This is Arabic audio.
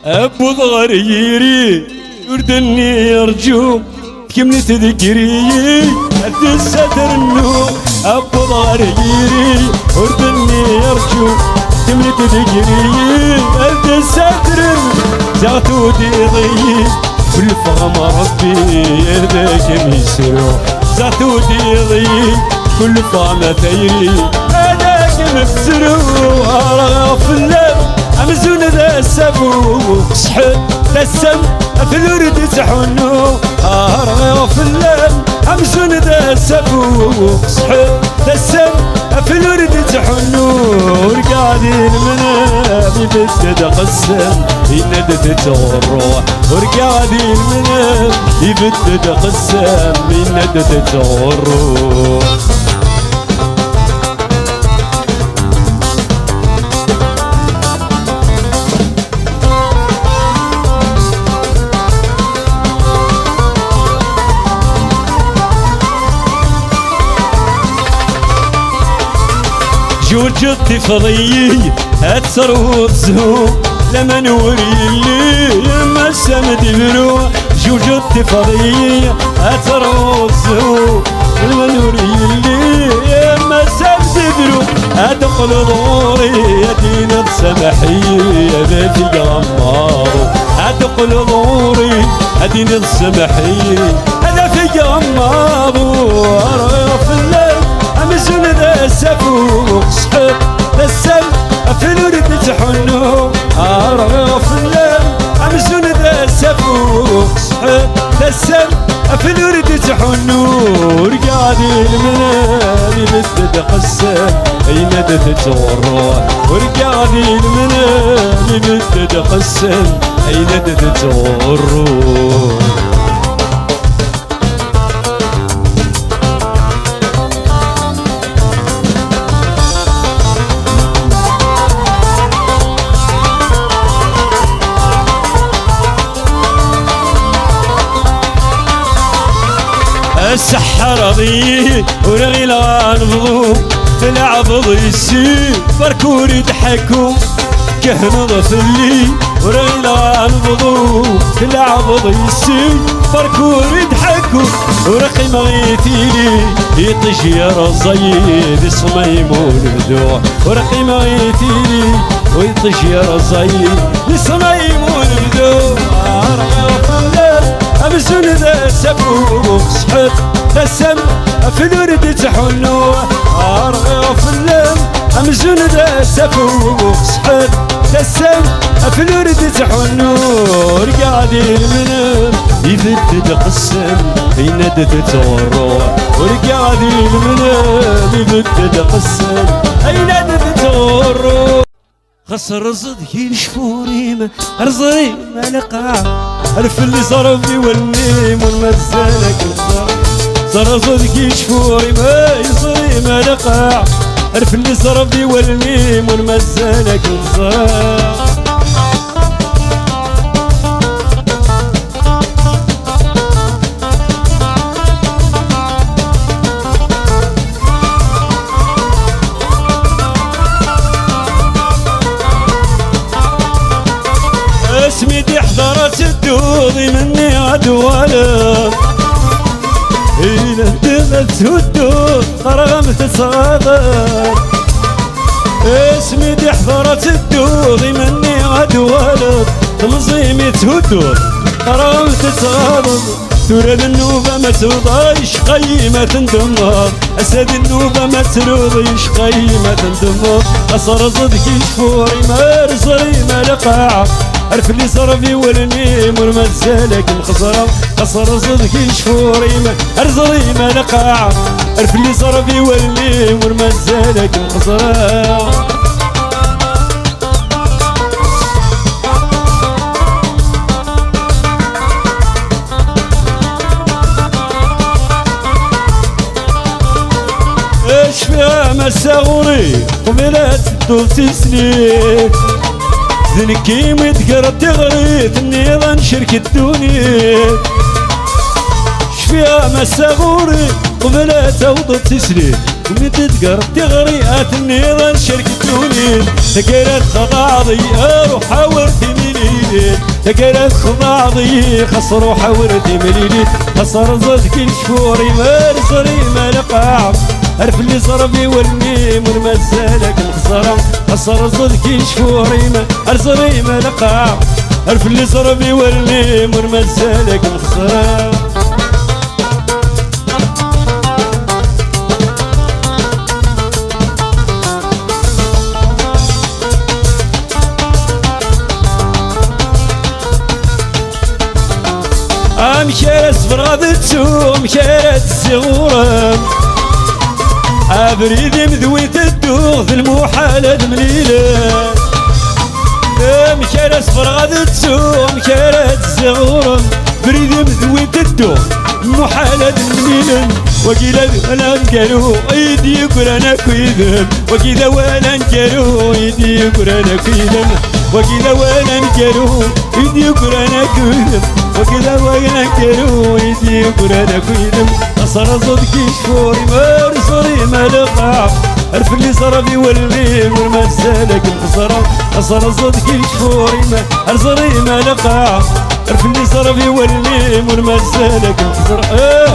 أبو ضغريري يردني يرجو كم تذكري قد الستر النور. أبو ضغريري يردني يرجو كم تذكري قد الستر زعتو ديضي كل فغم ربي هذاك ميسرو. زعتو ديضي كل فغم ثيري هذاك مفسرو. أرغف الليل أمزون ذا السبوق صحت تسم في الورد تحنو. أرغف الليل أمزون ذا السبوق صحت تسم في الورد تحنو. ورقادين منام يبدد قسم يندد تغروح. ورقادين منام يبدد قسم يندد تغروح. جوج الطفلي هتسرو بزهو لما نوري اللي ما السمد برو. جوج الطفلي هتسرو بزهو لما نوري اللي ما السمد برو. ادخل ضوري ادينا بسمحي بيتي غمارو. ادخل ضوري ادينا بسمحي هذا في غمارو. ارغف الليل أمزون ذا السفوق صحب السم في الورد تحنو. أرغف الليل أمزون ذا السفوق صحب السم في الورد تحنو. رقادي المنام يبدد قسم يندد تغروح. ورقادي المنام يبدد قسم يندد تغروح. السحر ضيه ورغي لغانفضو في العبض يسير بركور يضحكو كهن ضفلي. ورغي لغانفضو في العبض يسير بركور يضحكو. ورقي مغيتيلي يطيش يا رزيد صميمون بدوع. ورقي مغيتيلي ويطيش يا رزيد صميمون بدوع. أمزون ذا السفوق صحب تسم في الورد تحنو. أرغف الليل أمزون ذا السفوق صحب تسم في الورد تحنو. رقادي المنام يبدد قسم يندد تغروح. ورقادي المنام يبدد قسم يندد تغروح. خسر صدقي الشفوريمة أرزري ملقا عرف اللي صرفني والنيم والمزالك الزار. صار صدقي شفوري ما يصري ملقا عرف اللي صرفني والنيم والمزالك الزار. اسمي دي حضرت الدوضي مني عدوالا. إلى الدمت الدود قرغمت صغار. اسمي دي حضرت الدوضي مني عدوالا. تنظيمي تهدود قرغمت صغار. تورد النوبة ما ترضيش قيمة تندمر. أسد النوبة ما ترضيش قيمة تندمر. قصر صدقي شفوري ما رزري ما لقاع عرف اللي صرفي والنيم والمزالك الخسرة. قصر صدقي شفوري ما رزري ما لقاع عرف اللي صرفي والنيم والمزالك الخسرة. اش فيها مساغوري قبلت دوتي سنين. ذنكي متقرب تغريت النظام شركة دوني. شفيها مساغوري قبلت وضت سنين. ومتقرب تغريت النظام شركة دوني. تقرت خطاضي اروح حاورت من مليلين تقرأ خضاضي خسروا حورتي مليلين خسر زادك الشفوري ما رزري ما لقاع عرف اللي صرفي والميم والمزالك الخسرة خسر زادك الشفوري ما رزري ما لقاع عرف اللي صرفي والميم والمزالك الخسرة مشارة صفر غادتو مشارة الصغورة عبريدي مذويت الدوغ ذي المحالة مليلة مشارة صفر غادتو مشارة الصغورة بريدي مذويت الدوغ محالة مليلة وكذا ولا نكرو ايدي قرانا كويدم وكذا ولا نكرو ايدي قرانا كويدم وكذا ولا نكرو ايدي قرانا كويدم وكذا ولا نكرو ايدي قرانا كويدم اصر صدقي شفوري ما رصري ما لقاع عرف اللي صرفي والميم والمسالك الخسرة اصر صدقي شفوري ما رصري ما لقاع عرف اللي صرفي والميم والمسالك الخسرة